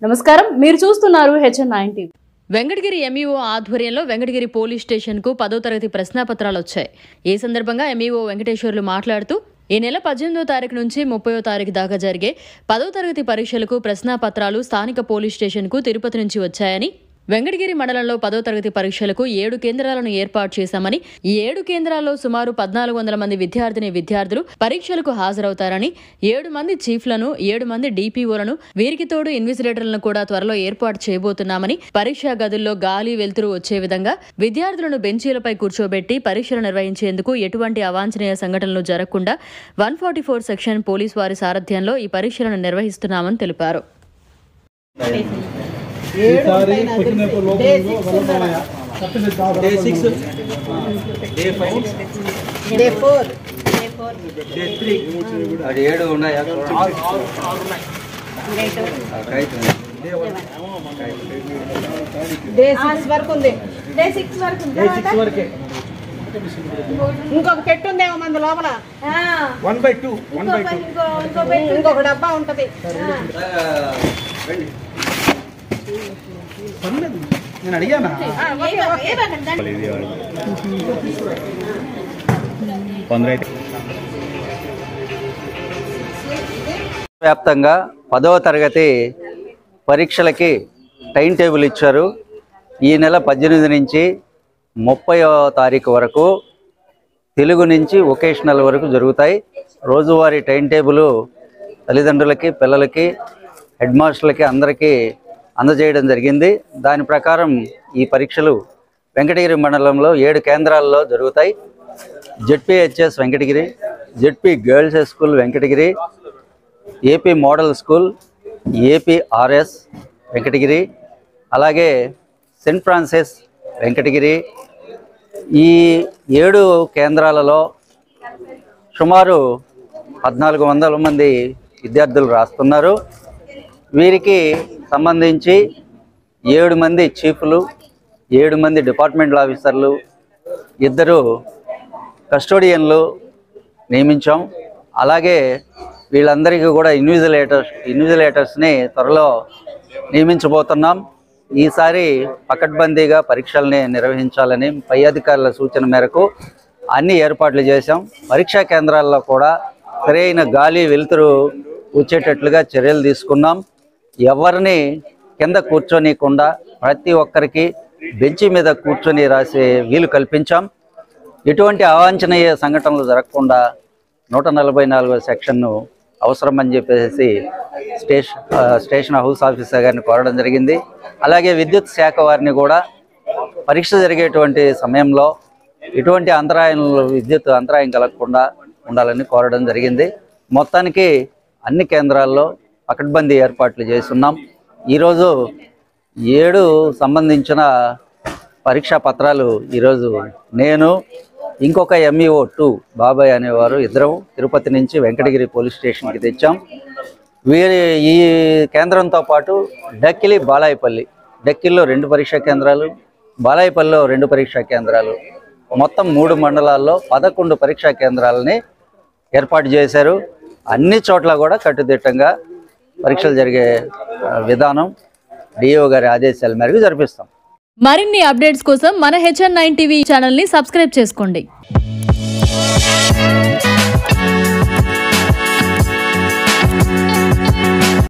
నమస్కారం, మీరు చూస్తున్నారు HN9 టీవీ. వెంకటగిరి ఎంఈఓ ఆధ్వర్యంలో వెంకటగిరి పోలీస్ స్టేషన్కు 10వ తరగతి ప్రశ్నాపత్రాలు వచ్చాయి. ఈ సందర్భంగా ఎంఈఓ వెంకటేశ్వర్లు మాట్లాడుతూ ఈ నెల 18వ తారీఖు నుంచి 30వ తారీఖు దాకా జరిగే 10వ తరగతి పరీక్షలకు ప్రశ్నాపత్రాలు స్థానిక పోలీస్ స్టేషన్కు తిరుపతి నుంచి వచ్చాయని, వెంకటగిరి మండలంలో 10వ తరగతి పరీక్షలకు 7 కేంద్రాలను ఏర్పాటు చేశామని, ఈ 7 కేంద్రాల్లో సుమారు 1400 మంది విద్యార్థులు పరీక్షలకు హాజరవుతారని, 7 మంది చీఫ్లను, 7 మంది డిపిఓలను, వీరికి తోడు ఇన్విజిలేటర్లను కూడా త్వరలో ఏర్పాటు చేయబోతున్నామని, పరీక్షా గదుల్లో గాలి వెలుతురు వచ్చే విధంగా విద్యార్థులను బెంచీలపై కూర్చోబెట్టి పరీక్షలు నిర్వహించేందుకు ఎటువంటి అవాంఛనీయ సంఘటనలు జరగకుండా 144 సెక్షన్ పోలీసు వారి సారథ్యంలో ఈ పరీక్షలను నిర్వహిస్తున్నామని తెలిపారు. ఇంకొక పెట్టు ఉందేమో మన లోపల 1/2 ఇంకొక డబ్బా ఉంటది. నేను అడిగానా? వ్యాప్తంగా 10వ తరగతి పరీక్షలకి టైం టేబుల్ ఇచ్చారు. ఈ నెల 18 నుంచి 30వ తారీఖు వరకు తెలుగు నుంచి వొకేషనల్ వరకు జరుగుతాయి. రోజువారీ టైం టేబుల్ తల్లిదండ్రులకి, పిల్లలకి, హెడ్ మాస్టర్లకి అందరికీ అందజేయడం జరిగింది. దాని ప్రకారం ఈ పరీక్షలు వెంకటగిరి మండలంలో 7 కేంద్రాల్లో జరుగుతాయి. ZPHS Venkatagiri, ZP girls school Venkatagiri, AP model school, APRS Venkatagiri, అలాగే సెయింట్ ఫ్రాన్సిస్ వెంకటగిరి. ఈ 7 కేంద్రాలలో సుమారు 1400 మంది విద్యార్థులు రాస్తున్నారు. వీరికి సంబంధించి 7 మంది చీఫ్లు, 7 మంది డిపార్ట్మెంటల్ ఆఫీసర్లు, 2 కస్టోడియన్లు నియమించాం. అలాగే వీళ్ళందరికీ కూడా ఇన్విజిలేటర్స్ని త్వరలో నియమించబోతున్నాం. ఈసారి పకడ్బందీగా పరీక్షల్ని నిర్వహించాలని పై అధికారుల సూచన మేరకు అన్ని ఏర్పాట్లు చేశాం. పరీక్షా కేంద్రాల్లో కూడా సరైన గాలి వెలుతురు వచ్చేటట్లుగా చర్యలు తీసుకున్నాం. ఎవరిని కింద కూర్చోనీయకుండా ప్రతి ఒక్కరికి బెంచి మీద కూర్చొని రాసే వీలు కల్పించాం. ఎటువంటి అవాంఛనీయ సంఘటనలు జరగకుండా 144వ సెక్షన్ను అవసరమని చెప్పేసి స్టేషన్ హౌస్ ఆఫీసర్ గారిని కోరడం జరిగింది. అలాగే విద్యుత్ శాఖ వారిని కూడా పరీక్ష జరిగేటువంటి సమయంలో ఎటువంటి విద్యుత్ అంతరాయం కలగకుండా ఉండాలని కోరడం జరిగింది. మొత్తానికి అన్ని కేంద్రాల్లో పకడ్బందీ ఏర్పాట్లు చేస్తున్నాం. ఈరోజు 7 సంబంధించిన పరీక్షా పత్రాలు ఈరోజు నేను, ఇంకొక ఎంఈఓ 2 బాబాయ్ అనేవారు, 2 తిరుపతి నుంచి వెంకటగిరి పోలీస్ స్టేషన్కి తెచ్చాం. ఈ కేంద్రంతో పాటు డక్కిలి, బాలాయపల్లి, డక్కిల్లో 2 పరీక్షా కేంద్రాలు, బాలాయపల్లిలో 2 పరీక్షా కేంద్రాలు, మొత్తం 3 మండలాల్లో 11 పరీక్షా కేంద్రాలని ఏర్పాటు చేశారు. అన్ని చోట్ల కూడా కట్టుదిట్టంగా పరీక్షలు జరిగే విధానం డిఓ గారి ఆదేశాల మేరకు జరిపిస్తాం. మరిన్ని అప్డేట్స్ కోసం మన HN9 టీవీ ఛానల్ని సబ్స్క్రైబ్ చేసుకోండి.